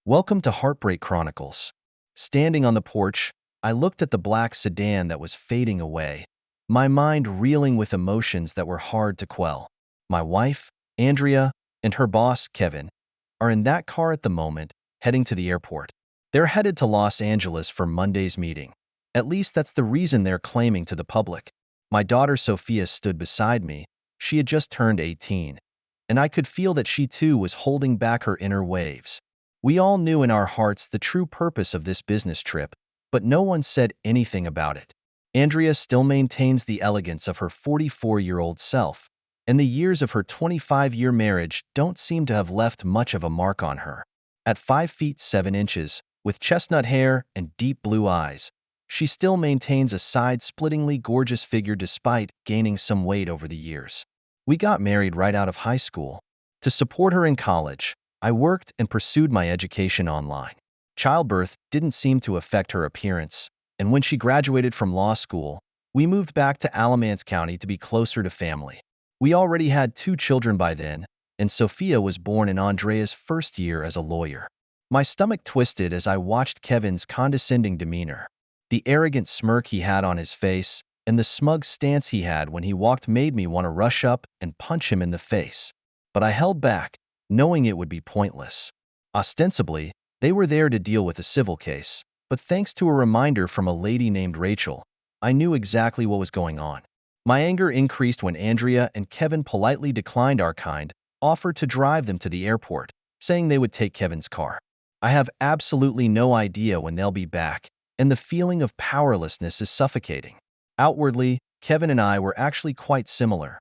Welcome to Heartbreak Chronicles. Standing on the porch, I looked at the black sedan that was fading away, my mind reeling with emotions that were hard to quell. My wife, Andrea, and her boss, Kevin, are in that car at the moment, heading to the airport. They're headed to Los Angeles for Monday's meeting. At least that's the reason they're claiming to the public. My daughter Sophia stood beside me. She had just turned 18, and I could feel that she too was holding back her inner waves. We all knew in our hearts the true purpose of this business trip, but no one said anything about it. Andrea still maintains the elegance of her 44-year-old self, and the years of her 25-year marriage don't seem to have left much of a mark on her. At 5 feet 7 inches, with chestnut hair and deep blue eyes, she still maintains a side-splittingly gorgeous figure despite gaining some weight over the years. We got married right out of high school. To support her in college, I worked and pursued my education online. Childbirth didn't seem to affect her appearance, and when she graduated from law school, we moved back to Alamance County to be closer to family. We already had 2 children by then, and Sophia was born in Andrea's first year as a lawyer. My stomach twisted as I watched Kevin's condescending demeanor. The arrogant smirk he had on his face and the smug stance he had when he walked made me want to rush up and punch him in the face. But I held back, knowing it would be pointless. Ostensibly, they were there to deal with a civil case, but thanks to a reminder from a lady named Rachel, I knew exactly what was going on. My anger increased when Andrea and Kevin politely declined our kind offer to drive them to the airport, saying they would take Kevin's car. I have absolutely no idea when they'll be back, and the feeling of powerlessness is suffocating. Outwardly, Kevin and I were actually quite similar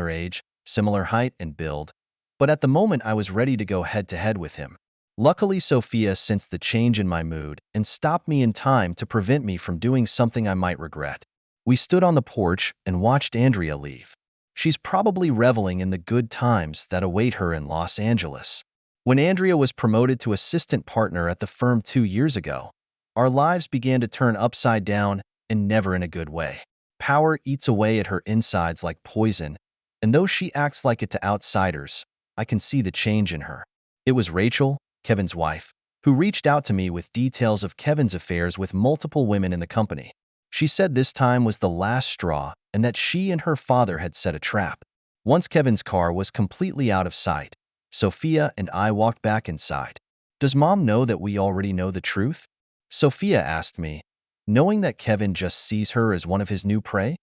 age, similar height and build, but at the moment I was ready to go head-to-head with him. Luckily, Sophia sensed the change in my mood and stopped me in time to prevent me from doing something I might regret. We stood on the porch and watched Andrea leave. She's probably reveling in the good times that await her in Los Angeles. When Andrea was promoted to assistant partner at the firm 2 years ago, our lives began to turn upside down and never in a good way. Power eats away at her insides like poison, and though she acts like it to outsiders, I can see the change in her. It was Rachel, Kevin's wife, who reached out to me with details of Kevin's affairs with multiple women in the company. She said this time was the last straw and that she and her father had set a trap. Once Kevin's car was completely out of sight, Sophia and I walked back inside. "Does Mom know that we already know the truth?" Sophia asked me, knowing that Kevin just sees her as one of his new prey.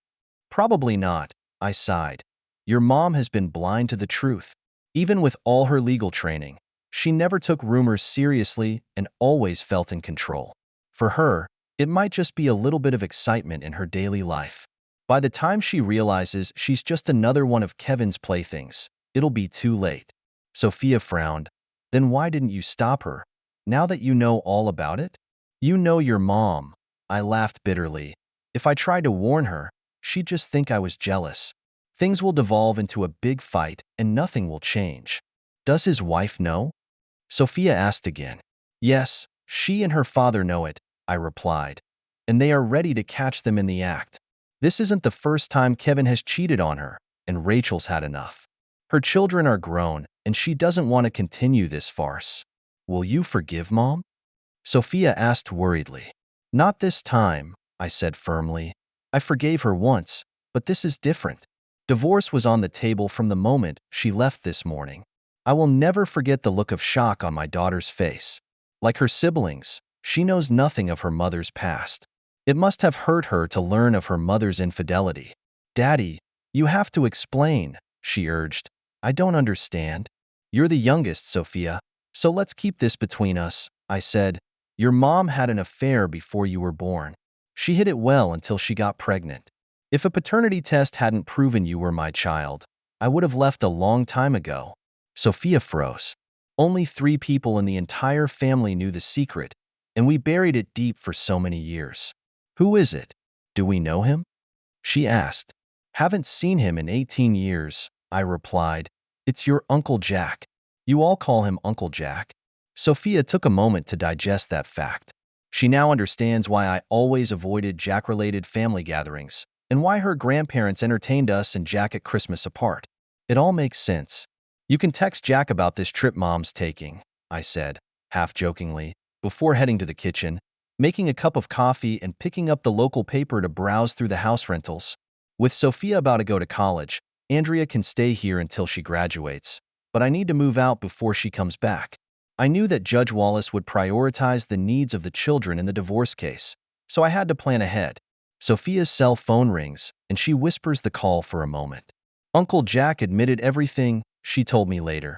"Probably not," I sighed. "Your mom has been blind to the truth. Even with all her legal training, she never took rumors seriously and always felt in control. For her, it might just be a little bit of excitement in her daily life. By the time she realizes she's just another one of Kevin's playthings, it'll be too late." Sophia frowned. "Then why didn't you stop her, now that you know all about it?" "You know your mom." I laughed bitterly. "If I tried to warn her, she'd just think I was jealous. Things will devolve into a big fight and nothing will change." "Does his wife know?" Sophia asked again. "Yes, she and her father know it," I replied, "and they are ready to catch them in the act. This isn't the first time Kevin has cheated on her, and Rachel's had enough. Her children are grown, and she doesn't want to continue this farce." "Will you forgive Mom?" Sophia asked worriedly. "Not this time," I said firmly. "I forgave her once, but this is different. Divorce was on the table from the moment she left this morning. I will never forget the look of shock on my daughter's face. Like her siblings, she knows nothing of her mother's past. It must have hurt her to learn of her mother's infidelity." "Daddy, you have to explain," she urged. "I don't understand." "You're the youngest, Sophia, so let's keep this between us," I said. "Your mom had an affair before you were born. She hid it well until she got pregnant. If a paternity test hadn't proven you were my child, I would have left a long time ago." Sophia froze. Only 3 people in the entire family knew the secret, and we buried it deep for so many years. "Who is it? Do we know him?" she asked. "Haven't seen him in 18 years, I replied. "It's your Uncle Jack. You all call him Uncle Jack." Sophia took a moment to digest that fact. She now understands why I always avoided Jack-related family gatherings, and why her grandparents entertained us and Jack at Christmas apart. "It all makes sense. You can text Jack about this trip Mom's taking," I said. half-jokingly, before heading to the kitchen, making a cup of coffee and picking up the local paper to browse through the house rentals. With Sophia about to go to college, Andrea can stay here until she graduates, but I need to move out before she comes back. I knew that Judge Wallace would prioritize the needs of the children in the divorce case, so I had to plan ahead. Sophia's cell phone rings, and she whispers the call for a moment. Uncle Jack admitted everything, she told me later,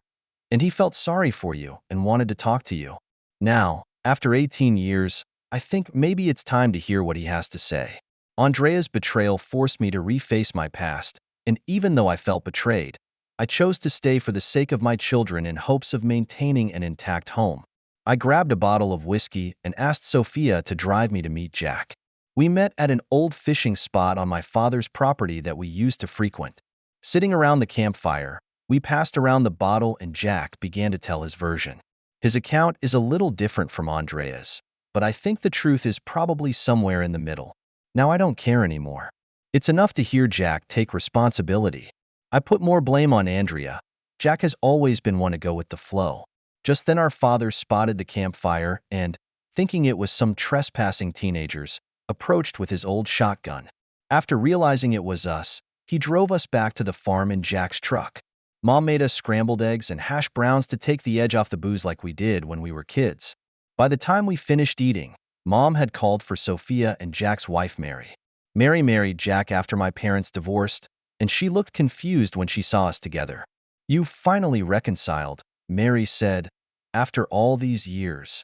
and he felt sorry for you and wanted to talk to you. Now, after 18 years, I think maybe it's time to hear what he has to say. Andrea's betrayal forced me to reface my past, and even though I felt betrayed, I chose to stay for the sake of my children in hopes of maintaining an intact home. I grabbed a bottle of whiskey and asked Sophia to drive me to meet Jack. We met at an old fishing spot on my father's property that we used to frequent. Sitting around the campfire, we passed around the bottle and Jack began to tell his version. His account is a little different from Andrea's, but I think the truth is probably somewhere in the middle. Now I don't care anymore. It's enough to hear Jack take responsibility. I put more blame on Andrea. Jack has always been one to go with the flow. Just then our father spotted the campfire and, thinking it was some trespassing teenagers, approached with his old shotgun. After realizing it was us, he drove us back to the farm in Jack's truck. Mom made us scrambled eggs and hash browns to take the edge off the booze like we did when we were kids. By the time we finished eating, Mom had called for Sophia and Jack's wife, Mary. Mary married Jack after my parents divorced, and she looked confused when she saw us together. "You've finally reconciled," Mary said, "after all these years.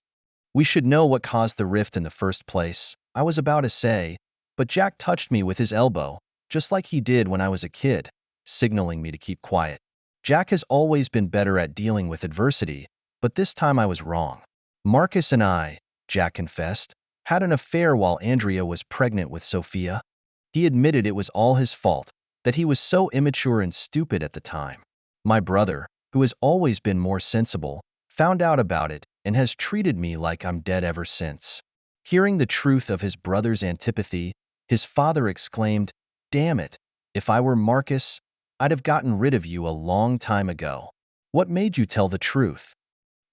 We should know what caused the rift in the first place," I was about to say, but Jack touched me with his elbow, just like he did when I was a kid, signaling me to keep quiet. Jack has always been better at dealing with adversity, but this time I was wrong. "Marcus and I," Jack confessed, "had an affair while Andrea was pregnant with Sophia." He admitted it was all his fault, that he was so immature and stupid at the time. My brother, who has always been more sensible, found out about it and has treated me like I'm dead ever since. Hearing the truth of his brother's antipathy, his father exclaimed, "Damn it, if I were Marcus, I'd have gotten rid of you a long time ago. What made you tell the truth?"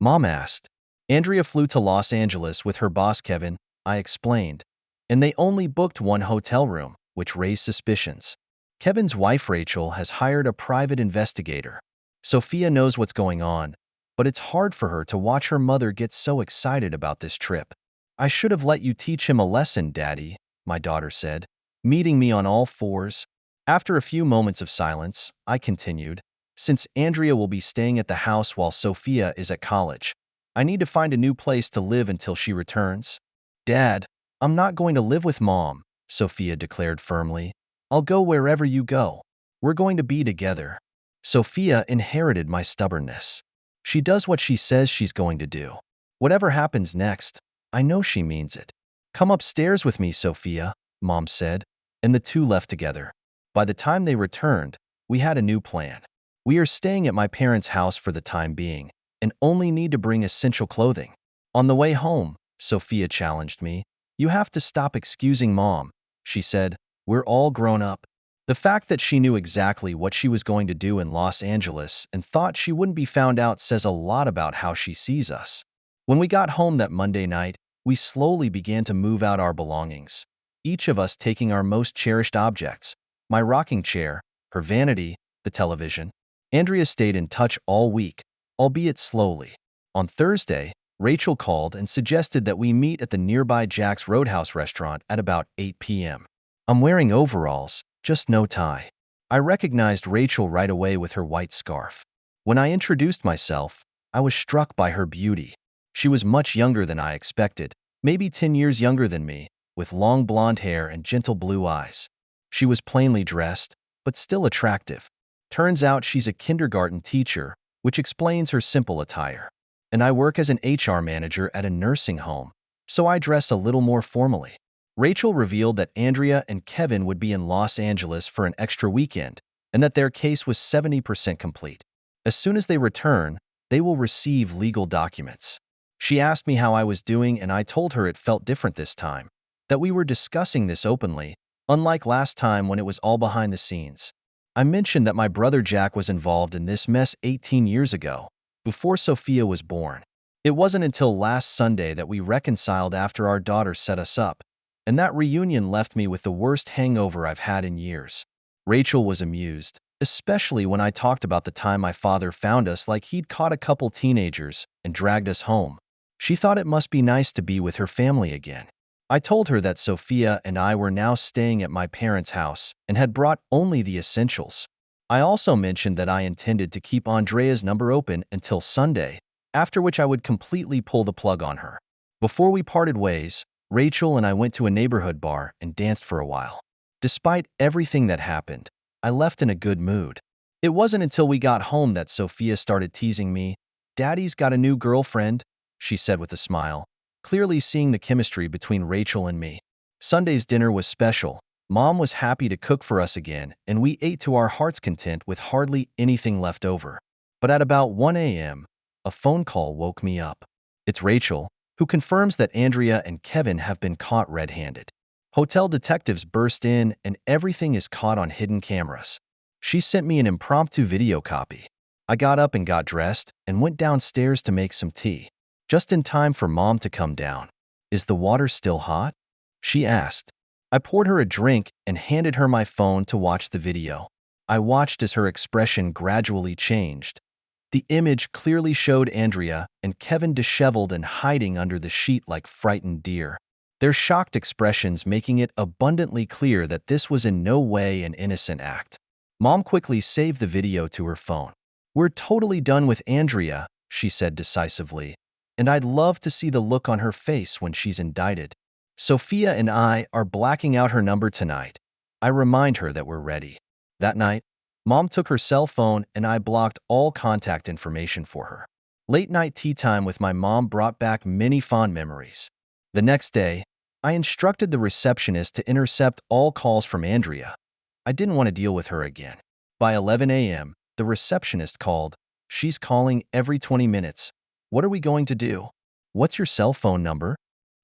Mom asked. "Andrea flew to Los Angeles with her boss Kevin," I explained, "and they only booked one hotel room, which raised suspicions. Kevin's wife Rachel has hired a private investigator. Sophia knows what's going on, but it's hard for her to watch her mother get so excited about this trip." "I should have let you teach him a lesson, Daddy," my daughter said, meeting me on all fours. After a few moments of silence, I continued, "Since Andrea will be staying at the house while Sophia is at college, I need to find a new place to live until she returns." "Dad, I'm not going to live with Mom," Sophia declared firmly. "I'll go wherever you go. We're going to be together." Sophia inherited my stubbornness. She does what she says she's going to do. Whatever happens next, I know she means it. "Come upstairs with me, Sophia," Mom said, and the two left together. By the time they returned, we had a new plan. "We are staying at my parents' house for the time being, and only need to bring essential clothing." On the way home, Sophia challenged me. "You have to stop excusing Mom," she said. "We're all grown up." The fact that she knew exactly what she was going to do in Los Angeles and thought she wouldn't be found out says a lot about how she sees us. When we got home that Monday night, we slowly began to move out our belongings, each of us taking our most cherished objects: my rocking chair, her vanity, the television. Andrea stayed in touch all week, albeit slowly. On Thursday, Rachel called and suggested that we meet at the nearby Jack's Roadhouse restaurant at about 8 p.m. I'm wearing overalls, just no tie. I recognized Rachel right away with her white scarf. When I introduced myself, I was struck by her beauty. She was much younger than I expected, maybe 10 years younger than me, with long blonde hair and gentle blue eyes. She was plainly dressed, but still attractive. Turns out she's a kindergarten teacher, which explains her simple attire. And I work as an HR manager at a nursing home, so I dress a little more formally. Rachel revealed that Andrea and Kevin would be in Los Angeles for an extra weekend, and that their case was 70% complete. As soon as they return, they will receive legal documents. She asked me how I was doing, and I told her it felt different this time, that we were discussing this openly, unlike last time when it was all behind the scenes. I mentioned that my brother Jack was involved in this mess 18 years ago, before Sophia was born. It wasn't until last Sunday that we reconciled after our daughter set us up, and that reunion left me with the worst hangover I've had in years. Rachel was amused, especially when I talked about the time my father found us like he'd caught a couple teenagers and dragged us home. She thought it must be nice to be with her family again. I told her that Sophia and I were now staying at my parents' house and had brought only the essentials. I also mentioned that I intended to keep Andrea's number open until Sunday, after which I would completely pull the plug on her. Before we parted ways, Rachel and I went to a neighborhood bar and danced for a while. Despite everything that happened, I left in a good mood. It wasn't until we got home that Sophia started teasing me. "Daddy's got a new girlfriend," she said with a smile, clearly seeing the chemistry between Rachel and me. Sunday's dinner was special. Mom was happy to cook for us again, and we ate to our heart's content with hardly anything left over. But at about 1 a.m., a phone call woke me up. It's Rachel, who confirms that Andrea and Kevin have been caught red-handed. Hotel detectives burst in, and everything is caught on hidden cameras. She sent me an impromptu video copy. I got up and got dressed and went downstairs to make some tea, just in time for Mom to come down. "Is the water still hot?" she asked. I poured her a drink and handed her my phone to watch the video. I watched as her expression gradually changed. The image clearly showed Andrea and Kevin disheveled and hiding under the sheet like frightened deer, their shocked expressions making it abundantly clear that this was in no way an innocent act. Mom quickly saved the video to her phone. "We're totally done with Andrea," she said decisively, "and I'd love to see the look on her face when she's indicted. Sophia and I are blacking out her number tonight." I remind her that we're ready. That night, Mom took her cell phone and I blocked all contact information for her. Late-night tea time with my mom brought back many fond memories. The next day, I instructed the receptionist to intercept all calls from Andrea. I didn't want to deal with her again. By 11 a.m., the receptionist called. "She's calling every 20 minutes. What are we going to do?" "What's your cell phone number?"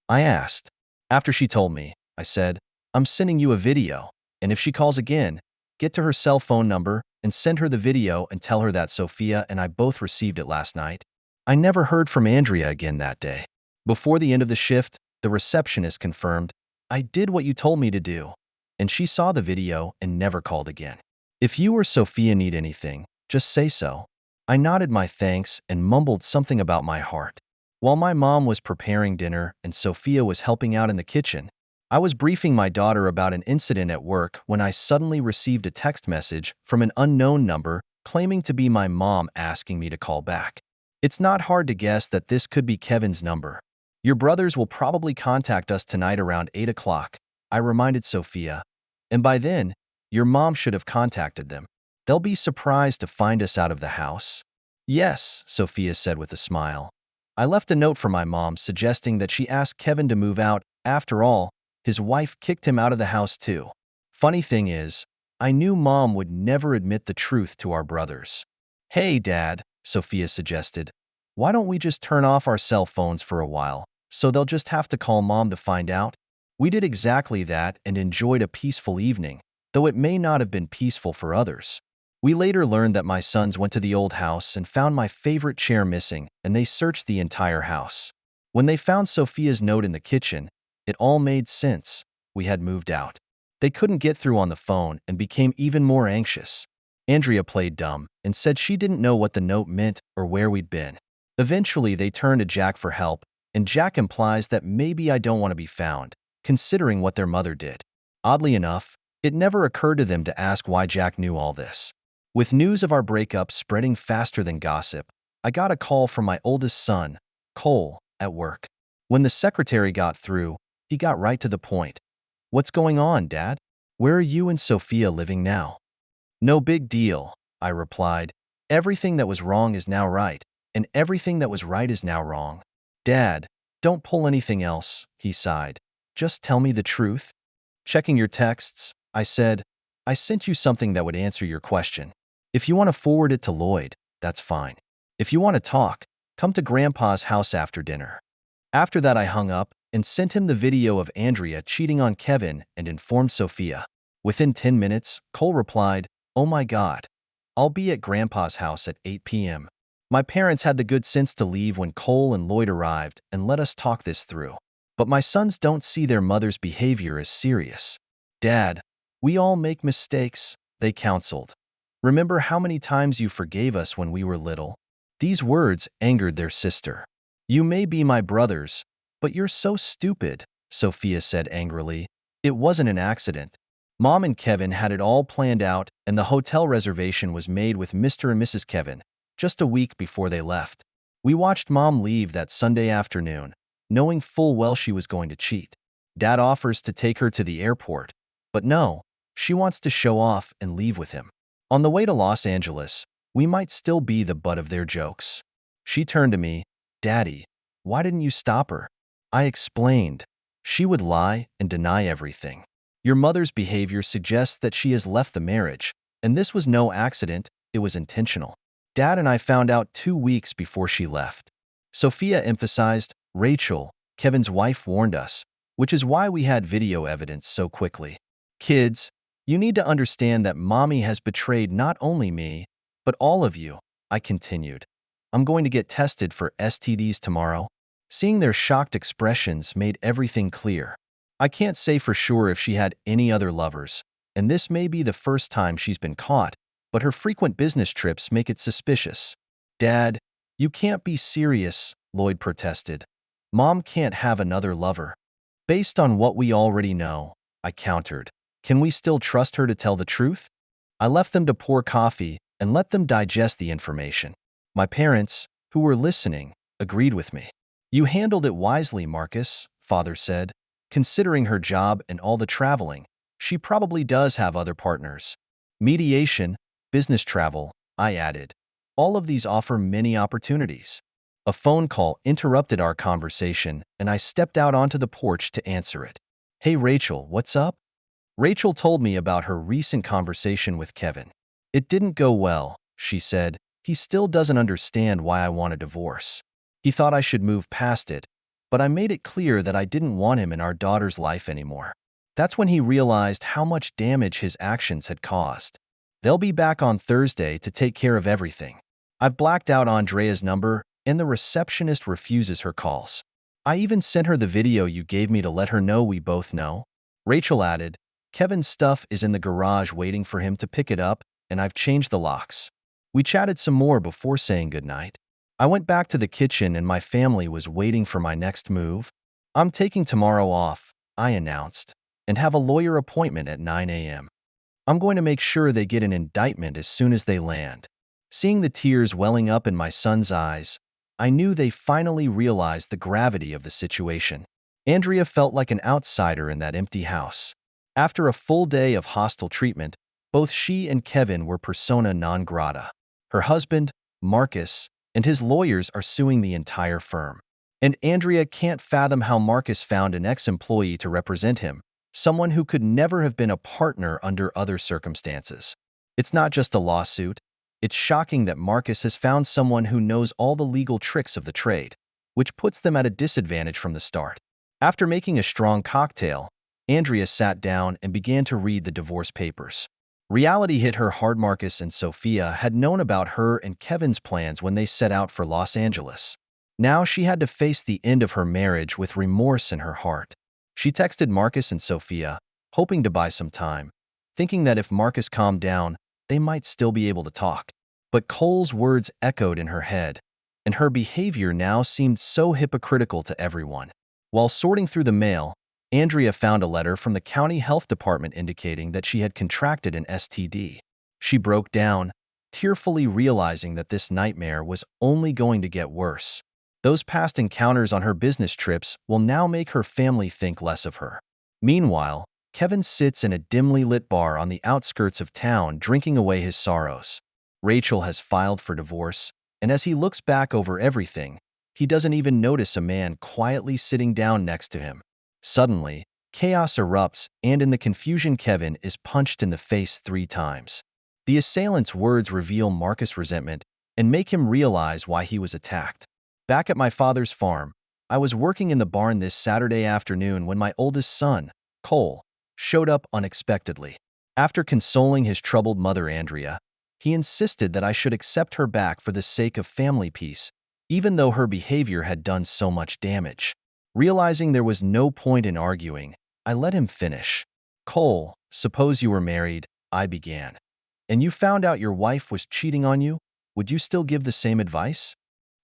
I asked. After she told me, I said, "I'm sending you a video, and if she calls again, get to her cell phone number and send her the video and tell her that Sophia and I both received it last night." I never heard from Andrea again that day. Before the end of the shift, the receptionist confirmed, "I did what you told me to do," and she saw the video and never called again. "If you or Sophia need anything, just say so." I nodded my thanks and mumbled something about my heart. While my mom was preparing dinner and Sophia was helping out in the kitchen, I was briefing my daughter about an incident at work when I suddenly received a text message from an unknown number claiming to be my mom asking me to call back. It's not hard to guess that this could be Kevin's number. "Your brothers will probably contact us tonight around 8 o'clock, I reminded Sophia, "and by then, your mom should have contacted them. They'll be surprised to find us out of the house." "Yes," Sophia said with a smile. I left a note for my mom suggesting that she ask Kevin to move out. After all, his wife kicked him out of the house too. Funny thing is, I knew Mom would never admit the truth to our brothers. "Hey, Dad," Sophia suggested, "why don't we just turn off our cell phones for a while, so they'll just have to call Mom to find out?" We did exactly that and enjoyed a peaceful evening, though it may not have been peaceful for others. We later learned that my sons went to the old house and found my favorite chair missing, and they searched the entire house. When they found Sophia's note in the kitchen, it all made sense. We had moved out. They couldn't get through on the phone and became even more anxious. Andrea played dumb and said she didn't know what the note meant or where we'd been. Eventually, they turned to Jack for help, and Jack implies that maybe I don't want to be found, considering what their mother did. Oddly enough, it never occurred to them to ask why Jack knew all this. With news of our breakup spreading faster than gossip, I got a call from my oldest son, Cole, at work. When the secretary got through, he got right to the point. "What's going on, Dad? Where are you and Sophia living now?" "No big deal," I replied. "Everything that was wrong is now right, and everything that was right is now wrong." "Dad, don't pull anything else," he sighed. "Just tell me the truth." Checking your texts, I said, "I sent you something that would answer your question. If you want to forward it to Lloyd, that's fine. If you want to talk, come to Grandpa's house after dinner." After that, I hung up and sent him the video of Andrea cheating on Kevin and informed Sophia. Within 10 minutes, Cole replied, "Oh my God, I'll be at Grandpa's house at 8 p.m. My parents had the good sense to leave when Cole and Lloyd arrived and let us talk this through. But my sons don't see their mother's behavior as serious. Dad, we all make mistakes, they counseled. Remember how many times you forgave us when we were little? These words angered their sister. You may be my brothers, but you're so stupid, Sophia said angrily. It wasn't an accident. Mom and Kevin had it all planned out, and the hotel reservation was made with Mr. and Mrs. Kevin, just a week before they left. We watched Mom leave that Sunday afternoon, knowing full well she was going to cheat. Dad offers to take her to the airport, but no, she wants to show off and leave with him. On the way to Los Angeles, we might still be the butt of their jokes. She turned to me, Daddy, why didn't you stop her? I explained. She would lie and deny everything. Your mother's behavior suggests that she has left the marriage, and this was no accident, it was intentional. Dad and I found out 2 weeks before she left. Sophia emphasized, Rachel, Kevin's wife warned us, which is why we had video evidence so quickly. Kids, you need to understand that Mommy has betrayed not only me, but all of you, I continued. I'm going to get tested for STDs tomorrow. Seeing their shocked expressions made everything clear. I can't say for sure if she had any other lovers, and this may be the first time she's been caught, but her frequent business trips make it suspicious. Dad, you can't be serious, Lloyd protested. Mom can't have another lover. Based on what we already know, I countered. Can we still trust her to tell the truth? I left them to pour coffee and let them digest the information. My parents, who were listening, agreed with me. You handled it wisely, Marcus, Father said. Considering her job and all the traveling, she probably does have other partners. Mediation, business travel, I added. All of these offer many opportunities. A phone call interrupted our conversation, and I stepped out onto the porch to answer it. Hey Rachel, what's up? Rachel told me about her recent conversation with Kevin. It didn't go well, she said. He still doesn't understand why I want a divorce. He thought I should move past it, but I made it clear that I didn't want him in our daughter's life anymore. That's when he realized how much damage his actions had caused. They'll be back on Thursday to take care of everything. I've blacked out Andrea's number, and the receptionist refuses her calls. I even sent her the video you gave me to let her know we both know. Rachel added, Kevin's stuff is in the garage waiting for him to pick it up, and I've changed the locks. We chatted some more before saying goodnight. I went back to the kitchen and my family was waiting for my next move. I'm taking tomorrow off, I announced, and have a lawyer appointment at 9 a.m. I'm going to make sure they get an indictment as soon as they land. Seeing the tears welling up in my son's eyes, I knew they finally realized the gravity of the situation. Andrea felt like an outsider in that empty house. After a full day of hostile treatment, both she and Kevin were persona non grata. Her husband, Marcus, and his lawyers are suing the entire firm. And Andrea can't fathom how Marcus found an ex-employee to represent him, someone who could never have been a partner under other circumstances. It's not just a lawsuit. It's shocking that Marcus has found someone who knows all the legal tricks of the trade, which puts them at a disadvantage from the start. After making a strong cocktail, Andrea sat down and began to read the divorce papers. Reality hit her hard. Marcus and Sophia had known about her and Kevin's plans when they set out for Los Angeles. Now she had to face the end of her marriage with remorse in her heart. She texted Marcus and Sophia, hoping to buy some time, thinking that if Marcus calmed down, they might still be able to talk. But Cole's words echoed in her head, and her behavior now seemed so hypocritical to everyone. While sorting through the mail, Andrea found a letter from the county health department indicating that she had contracted an STD. She broke down, tearfully realizing that this nightmare was only going to get worse. Those past encounters on her business trips will now make her family think less of her. Meanwhile, Kevin sits in a dimly lit bar on the outskirts of town drinking away his sorrows. Rachel has filed for divorce, and as he looks back over everything, he doesn't even notice a man quietly sitting down next to him. Suddenly, chaos erupts, and in the confusion Kevin is punched in the face 3 times. The assailant's words reveal Marcus' resentment and make him realize why he was attacked. Back at my father's farm, I was working in the barn this Saturday afternoon when my oldest son, Cole, showed up unexpectedly. After consoling his troubled mother Andrea, He insisted that I should accept her back for the sake of family peace, even though her behavior had done so much damage. Realizing there was no point in arguing, I let him finish. Cole, suppose you were married, I began, and you found out your wife was cheating on you, would you still give the same advice?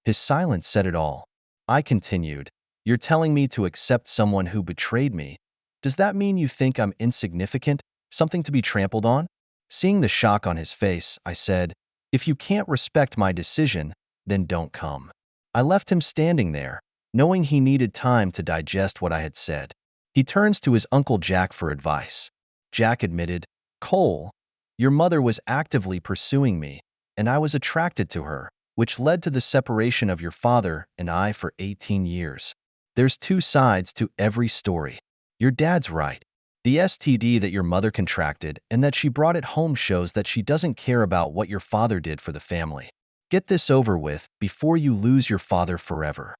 His silence said it all. I continued, you're telling me to accept someone who betrayed me. Does that mean you think I'm insignificant, something to be trampled on? Seeing the shock on his face, I said, if you can't respect my decision, then don't come. I left him standing there, knowing he needed time to digest what I had said. He turns to his Uncle Jack for advice. Jack admitted, Cole, your mother was actively pursuing me, and I was attracted to her, which led to the separation of your father and I for 18 years. There's two sides to every story. Your dad's right. The STD that your mother contracted and that she brought it home shows that she doesn't care about what your father did for the family. Get this over with before you lose your father forever.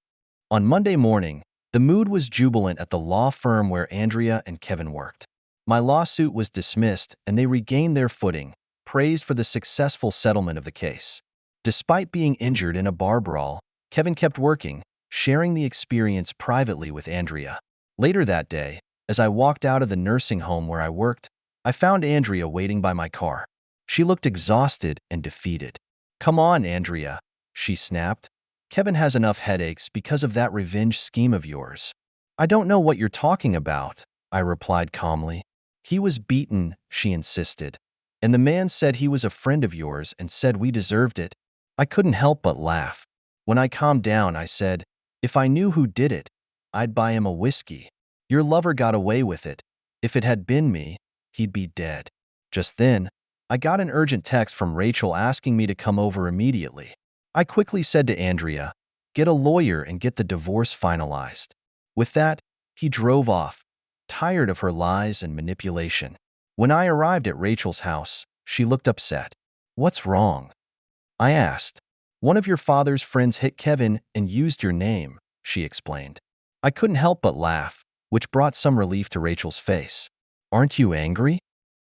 On Monday morning, the mood was jubilant at the law firm where Andrea and Kevin worked. My lawsuit was dismissed and they regained their footing, praised for the successful settlement of the case. Despite being injured in a bar brawl, Kevin kept working, sharing the experience privately with Andrea. Later that day, as I walked out of the nursing home where I worked, I found Andrea waiting by my car. She looked exhausted and defeated. Come on, Andrea, she snapped. Kevin has enough headaches because of that revenge scheme of yours. I don't know what you're talking about, I replied calmly. He was beaten, she insisted. And the man said he was a friend of yours and said we deserved it. I couldn't help but laugh. When I calmed down, I said, if I knew who did it, I'd buy him a whiskey. Your lover got away with it. If it had been me, he'd be dead. Just then, I got an urgent text from Rachel asking me to come over immediately. I quickly said to Andrea, get a lawyer and get the divorce finalized. With that, he drove off, tired of her lies and manipulation. When I arrived at Rachel's house, she looked upset. What's wrong? I asked. One of your father's friends hit Kevin and used your name, she explained. I couldn't help but laugh, which brought some relief to Rachel's face. Aren't you angry?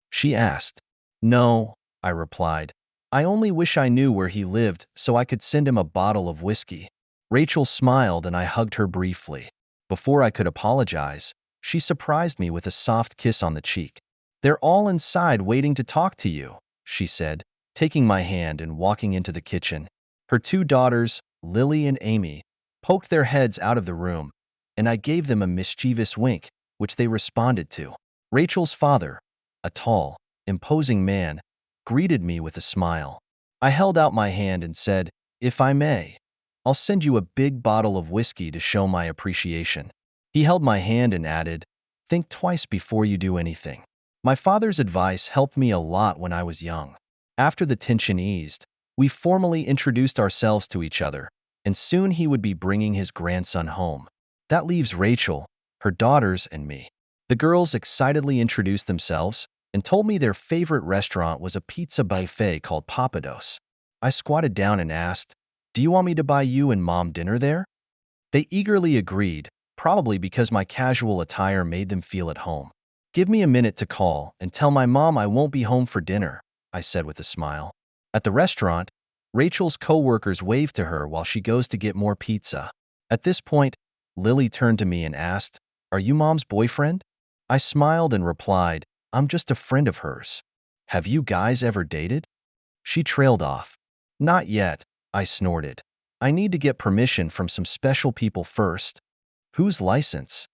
She asked. No, I replied. I only wish I knew where he lived so I could send him a bottle of whiskey. Rachel smiled and I hugged her briefly. Before I could apologize, she surprised me with a soft kiss on the cheek. They're all inside waiting to talk to you, she said, taking my hand and walking into the kitchen. Her two daughters, Lily and Amy, poked their heads out of the room, and I gave them a mischievous wink, which they responded to. Rachel's father, a tall, imposing man, greeted me with a smile. I held out my hand and said, if I may, I'll send you a big bottle of whiskey to show my appreciation. He held my hand and added, think twice before you do anything. My father's advice helped me a lot when I was young. After the tension eased, we formally introduced ourselves to each other, and soon he would be bringing his grandson home. That leaves Rachel, her daughters, and me. The girls excitedly introduced themselves and told me their favorite restaurant was a pizza buffet called Papados. I squatted down and asked, do you want me to buy you and Mom dinner there? They eagerly agreed, probably because my casual attire made them feel at home. Give me a minute to call and tell my mom I won't be home for dinner, I said with a smile. At the restaurant, Rachel's co-workers waved to her while she goes to get more pizza. At this point, Lily turned to me and asked, are you Mom's boyfriend? I smiled and replied, I'm just a friend of hers. Have you guys ever dated? She trailed off. Not yet, I snorted. I need to get permission from some special people first. Whose license?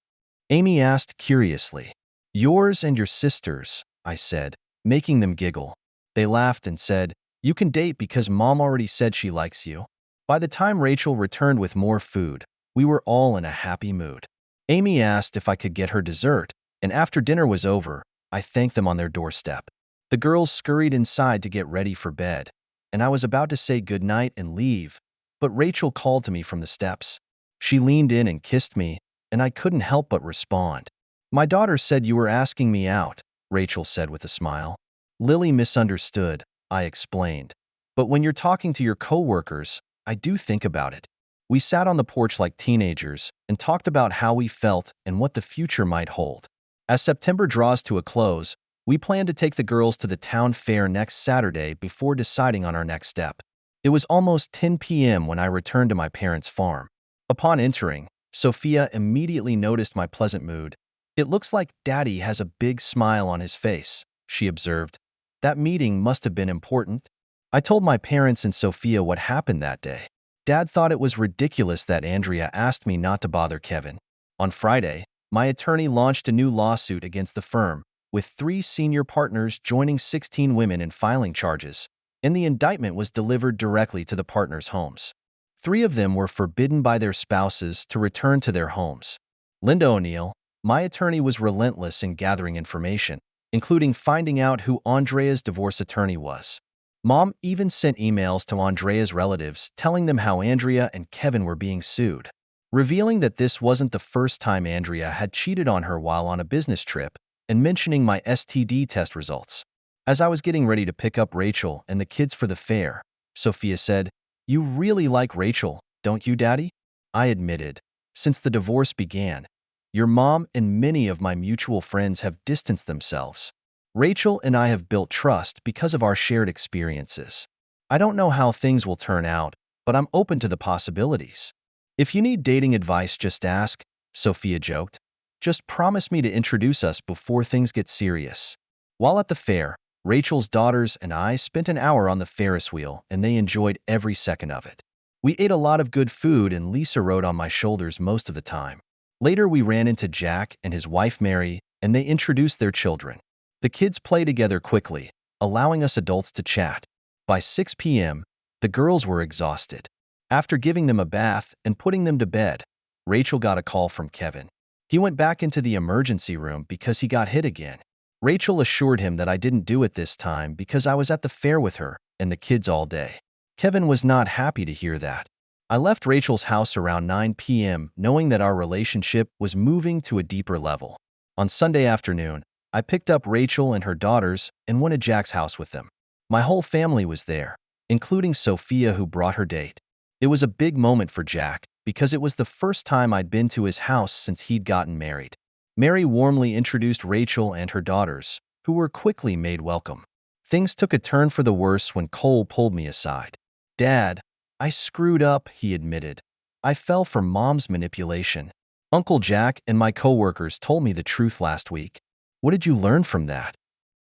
Amy asked curiously. Yours and your sister's, I said, making them giggle. They laughed and said, you can date because Mom already said she likes you. By the time Rachel returned with more food, we were all in a happy mood. Amy asked if I could get her dessert, and after dinner was over, I thanked them on their doorstep. The girls scurried inside to get ready for bed, and I was about to say goodnight and leave, but Rachel called to me from the steps. She leaned in and kissed me, and I couldn't help but respond. My daughter said you were asking me out, Rachel said with a smile. Lily misunderstood, I explained. But when you're talking to your coworkers, I do think about it. We sat on the porch like teenagers and talked about how we felt and what the future might hold. As September draws to a close, We planned to take the girls to the town fair next Saturday before deciding on our next step. It was almost 10 p.m. when I returned to my parents' farm. Upon entering, Sophia immediately noticed my pleasant mood. "It looks like Daddy has a big smile on his face," she observed. "That meeting must have been important." I told my parents and Sophia what happened that day. Dad thought it was ridiculous that Andrea asked me not to bother Kevin. On Friday, my attorney launched a new lawsuit against the firm, with 3 senior partners joining 16 women in filing charges, and the indictment was delivered directly to the partners' homes. 3 of them were forbidden by their spouses to return to their homes. Linda O'Neill, my attorney, was relentless in gathering information, including finding out who Andrea's divorce attorney was. Mom even sent emails to Andrea's relatives telling them how Andrea and Kevin were being sued, revealing that this wasn't the first time Andrea had cheated on her while on a business trip, and mentioning my STD test results. As I was getting ready to pick up Rachel and the kids for the fair, Sophia said, "You really like Rachel, don't you, Daddy?" I admitted, "Since the divorce began, your mom and many of my mutual friends have distanced themselves. Rachel and I have built trust because of our shared experiences. I don't know how things will turn out, but I'm open to the possibilities. If you need dating advice, just ask," Sophia joked. "Just promise me to introduce us before things get serious." While at the fair, Rachel's daughters and I spent an hour on the Ferris wheel, and they enjoyed every second of it. We ate a lot of good food, and Lisa rode on my shoulders most of the time. Later, we ran into Jack and his wife Mary, and they introduced their children. The kids played together quickly, allowing us adults to chat. By 6 p.m., the girls were exhausted. After giving them a bath and putting them to bed, Rachel got a call from Kevin. He went back into the emergency room because he got hit again. Rachel assured him that I didn't do it this time because I was at the fair with her and the kids all day. Kevin was not happy to hear that. I left Rachel's house around 9 p.m. knowing that our relationship was moving to a deeper level. On Sunday afternoon, I picked up Rachel and her daughters and went to Jack's house with them. My whole family was there, including Sophia, who brought her date. It was a big moment for Jack because it was the first time I'd been to his house since he'd gotten married. Mary warmly introduced Rachel and her daughters, who were quickly made welcome. Things took a turn for the worse when Cole pulled me aside. "Dad, I screwed up," he admitted. "I fell for Mom's manipulation. Uncle Jack and my coworkers told me the truth last week." "What did you learn from that?"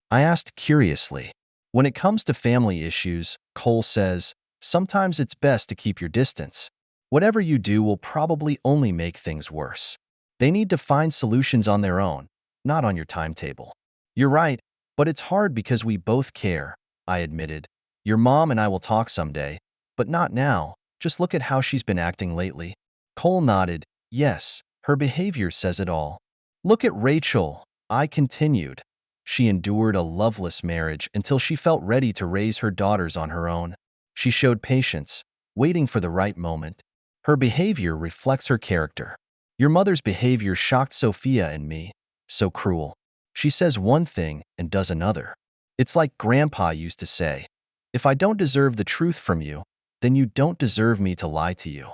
I asked curiously. "When it comes to family issues," Cole says, "sometimes it's best to keep your distance. Whatever you do will probably only make things worse. They need to find solutions on their own, not on your timetable." "You're right, but it's hard because we both care," I admitted. "Your mom and I will talk someday, but not now. Just look at how she's been acting lately." Cole nodded. "Yes, her behavior says it all." "Look at Rachel," I continued. "She endured a loveless marriage until she felt ready to raise her daughters on her own. She showed patience, waiting for the right moment. Her behavior reflects her character. Your mother's behavior shocked Sophia and me. So cruel. She says one thing and does another. It's like Grandpa used to say, 'If I don't deserve the truth from you, then you don't deserve me to lie to you.'"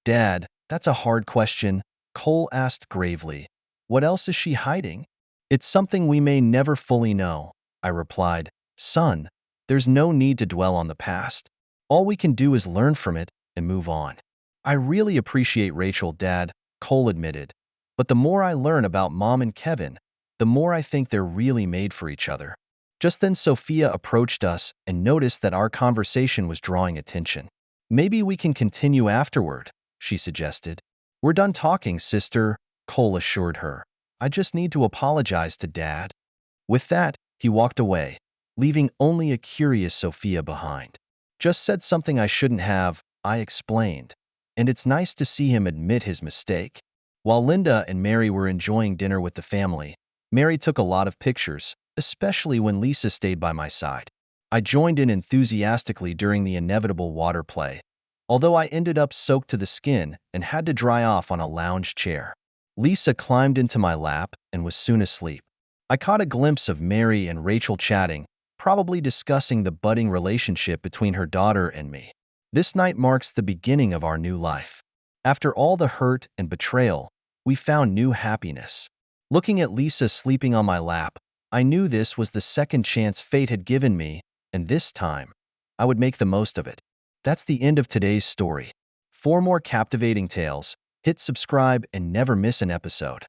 "Dad, that's a hard question," Cole asked gravely. "What else is she hiding?" "It's something we may never fully know," I replied. "Son, there's no need to dwell on the past. All we can do is learn from it and move on." "I really appreciate Rachel, Dad," Cole admitted. "But the more I learn about Mom and Kevin, the more I think they're really made for each other." Just then, Sophia approached us and noticed that our conversation was drawing attention. "Maybe we can continue afterward," she suggested. "We're done talking, sister," Cole assured her. "I just need to apologize to Dad." With that, he walked away, leaving only a curious Sophia behind. "Just said something I shouldn't have," I explained, "and it's nice to see him admit his mistake." While Linda and Mary were enjoying dinner with the family, Mary took a lot of pictures, especially when Lisa stayed by my side. I joined in enthusiastically during the inevitable water play, although I ended up soaked to the skin and had to dry off on a lounge chair. Lisa climbed into my lap and was soon asleep. I caught a glimpse of Mary and Rachel chatting, probably discussing the budding relationship between her daughter and me. This night marks the beginning of our new life. After all the hurt and betrayal, we found new happiness. Looking at Lisa sleeping on my lap, I knew this was the second chance fate had given me, and this time, I would make the most of it. That's the end of today's story. For more captivating tales, hit subscribe and never miss an episode.